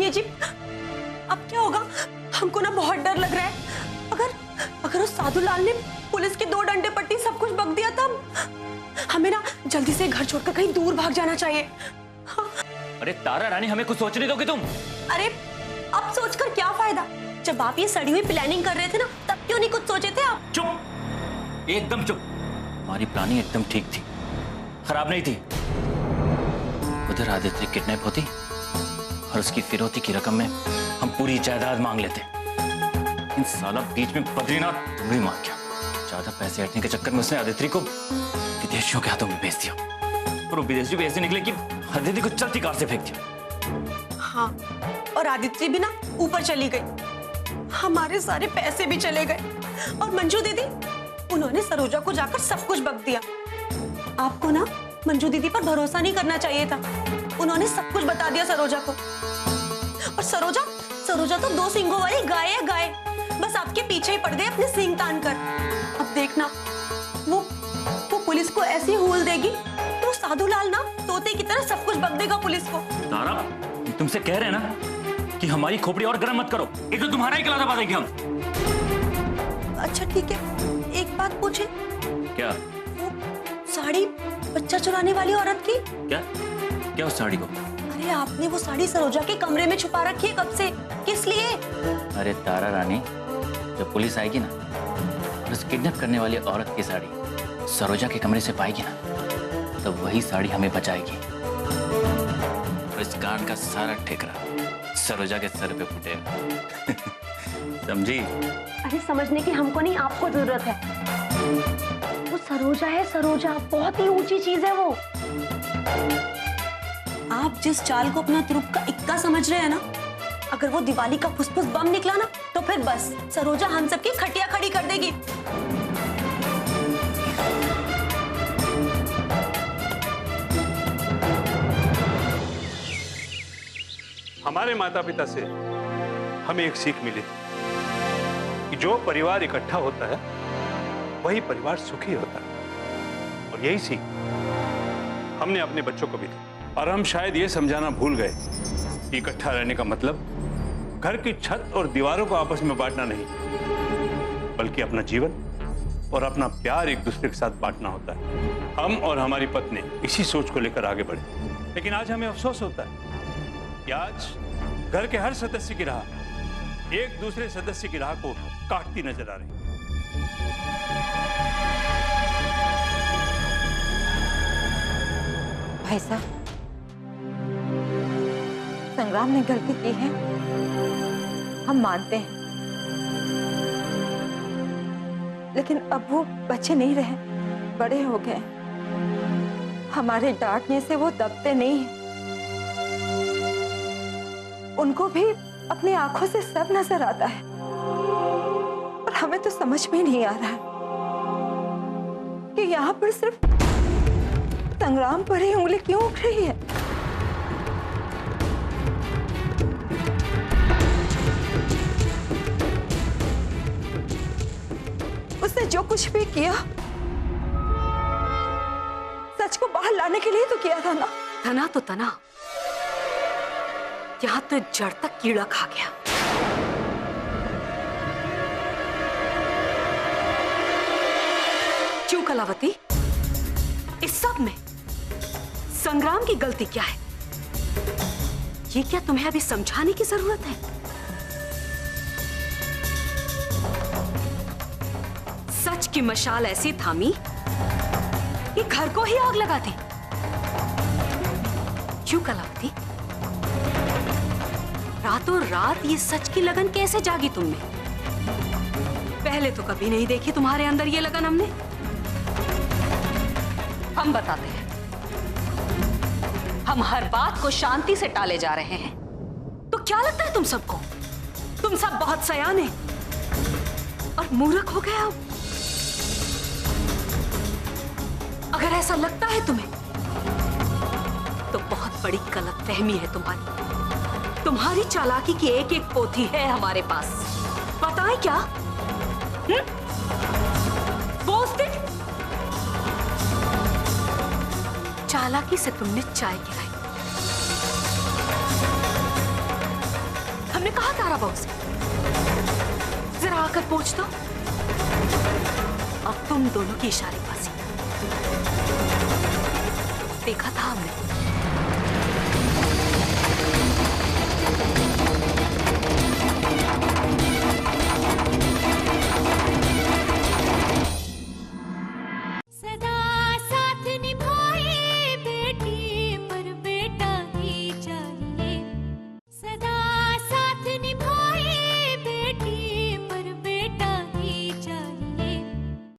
ये जी, अब क्या होगा? हमको ना बहुत डर लग रहा है। अगर उस साधुलाल ने पुलिस के 2 डंडे पट्टी सब कुछ बक दिया तब हमें ना जल्दी से घर छोड़कर कहीं दूर भाग जाना चाहिए। हाँ। अरे तारा रानी, हमें कुछ सोचने दोगे तुम? अरे अब सोचकर क्या फायदा? जब आप ये सड़ी हुई प्लानिंग कर रहे थे ना, तब क्यों नहीं कुछ सोचे थे आप? चुप, एकदम चुप। हमारी प्लानिंग एकदम ठीक थी, खराब नहीं थी। उधर आदित्य किडनैप होती और उसकी फिरौती की रकम में हम पूरी जायदाद मांग लेते। इन साला बीच में बद्रीनाथ तुम्हें मार गया। ज्यादा पैसे हटने के चक्कर में उसने आदित्य को विदेशियों के हाथों में भेज दिया और वो विदेशी भी ऐसे निकले कि आदित्य को चलती कार से फेंक दिया। हाँ, और आदित्य भी ना ऊपर चली गई। हमारे सारे पैसे भी चले गए और मंजू दीदी, उन्होंने सरोजा को जाकर सब कुछ बक दिया। आपको ना मंजू दीदी पर भरोसा नहीं करना चाहिए था। उन्होंने सब कुछ बता दिया सरोजा को। और सरोजा तो 2 सींगों वाली गाय है, गाय। बस आपके पीछे ही पड़ गए अपने सींग तान कर। अब देखना, वो पुलिस को ऐसी हूल देगी तो साधुलाल ना तोते की तरह सब कुछ बक देगा पुलिस को। तारा, तुमसे कह रहे हैं ना कि हमारी खोपड़ी और गर्म मत करो। ये तो तुम्हारा ही गला दबा देंगे हम। अच्छा ठीक है, एक बात पूछे? क्या? वो साड़ी बच्चा चुराने वाली औरत की। क्या उस साड़ी को? अरे आपने वो साड़ी सरोजा के कमरे में छुपा रखी है कब से? किस लिए? अरे तारा रानी, जब पुलिस आएगी ना और उस किडनैप करने वाली औरत की साड़ी सरोजा के कमरे से पाएगी ना, तो वही साड़ी हमें बचाएगी और इस कांड का सारा ठेकरा सरोजा के सर पे फूटेगा। समझी? अरे समझने की हमको नहीं, आपको जरूरत है। वो सरोजा है, सरोजा बहुत ही ऊंची चीज है वो। आप जिस चाल को अपना तुरुप का इक्का समझ रहे हैं ना, अगर वो दिवाली का फुसफुस बम निकला ना, तो फिर बस सरोजा हम सबकी खटिया खड़ी कर देगी। हमारे माता पिता से हमें एक सीख मिली थी कि जो परिवार इकट्ठा होता है वही परिवार सुखी होता है, और यही सीख हमने अपने बच्चों को भी दी। और हम शायद ये समझाना भूल गए कि इकट्ठा रहने का मतलब घर की छत और दीवारों को आपस में बांटना नहीं, बल्कि अपना जीवन और अपना प्यार एक दूसरे के साथ बांटना होता है। हम और हमारी पत्नी इसी सोच को लेकर आगे बढ़े, लेकिन आज हमें अफसोस होता है कि आज घर के हर सदस्य की राह एक दूसरे सदस्य की राह को काटती नजर आ रही है। भाई साहब, संग्राम ने गलती की है, हम मानते हैं, लेकिन अब वो बच्चे नहीं रहे, बड़े हो गए। हमारे डांटने से वो दबते नहीं हैं। उनको भी अपनी आंखों से सब नजर आता है, और हमें तो समझ में नहीं आ रहा है कि यहाँ पर सिर्फ संग्राम पर ही उंगली क्यों उठ रही है। उसने जो कुछ भी किया सच को बाहर लाने के लिए तो किया था ना। तना तो तना, यहाँ तो जड़ तक कीड़ा खा गया। क्यों कलावती, इस सब में संग्राम की गलती क्या है? ये क्या तुम्हें अभी समझाने की जरूरत है? सच की मशाल ऐसी थामी कि घर को ही आग लगा दी। क्यों कलावती, रातों रात ये सच की लगन कैसे जागी तुम में? पहले तो कभी नहीं देखी तुम्हारे अंदर ये लगन हमने। हम बताते हैं, हम हर बात को शांति से टाले जा रहे हैं। तो क्या लगता है तुम सबको? तुम सब बहुत सयाने और मूर्ख हो गए अब। अगर ऐसा लगता है तुम्हें, तो बहुत बड़ी गलतफहमी है तुम्हारी। तुम्हारी चालाकी की एक एक पोथी है हमारे पास। बताएं क्या? बोस्टिक, चालाकी से तुमने चाय गिराई, हमने कहा तारा बहू से, जरा आकर पूछ दो। अब तुम दोनों की इशारे बाजी देखा था हमने।